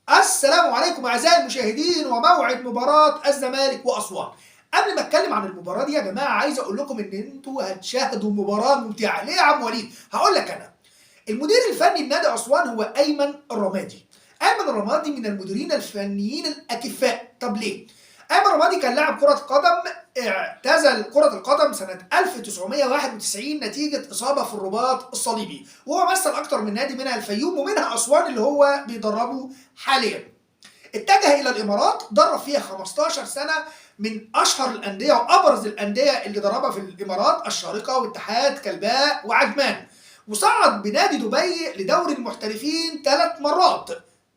السلام عليكم أعزائي المشاهدين وموعد مباراة الزمالك وأسوان. قبل ما اتكلم عن المباراة دي يا جماعة عايز اقول لكم ان انتوا هتشاهدوا مباراة ممتعة. ليه يا عم وليد؟ هقول لك انا. المدير الفني لنادي أسوان هو أيمن الرمادي. أيمن الرمادي من المديرين الفنيين الأكفاء. طب ليه؟ أيمن الرمادي كان لاعب كرة قدم، اعتزل كرة القدم سنة 1991 نتيجة إصابة في الرباط الصليبي، وهو مثل أكتر من نادي منها الفيوم ومنها أسوان اللي هو بيدربه حاليا. اتجه إلى الإمارات، درب فيها 15 سنة من أشهر الأندية وأبرز الأندية اللي دربها في الإمارات: الشارقة واتحاد كلباء وعجمان. وصعد بنادي دبي لدوري المحترفين 3 مرات.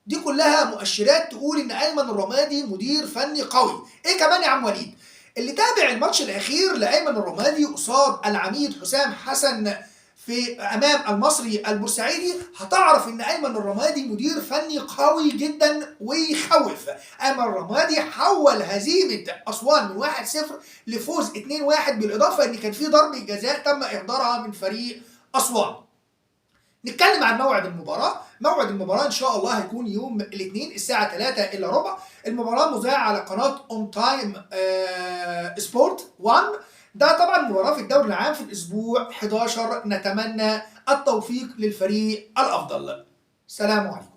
دي كلها مؤشرات تقول ان ايمن الرمادي مدير فني قوي. ايه كمان يا عم وليد؟ اللي تابع الماتش الاخير لايمن الرمادي قصاد العميد حسام حسن في امام المصري البورسعيدي هتعرف ان ايمن الرمادي مدير فني قوي جدا ويخوف. ايمن الرمادي حول هزيمه اسوان من 1-0 لفوز 2-1، بالاضافه ان كان في ضربه جزاء تم اهدارها من فريق اسوان. نتكلم عن موعد المباراة. موعد المباراة إن شاء الله هيكون يوم الاثنين الساعة 3 إلا ربع. المباراة مذاعة على قناة أون تايم سبورت 1. ده طبعا مباراة في الدوري العام في الأسبوع 11. نتمنى التوفيق للفريق الأفضل. سلام عليكم.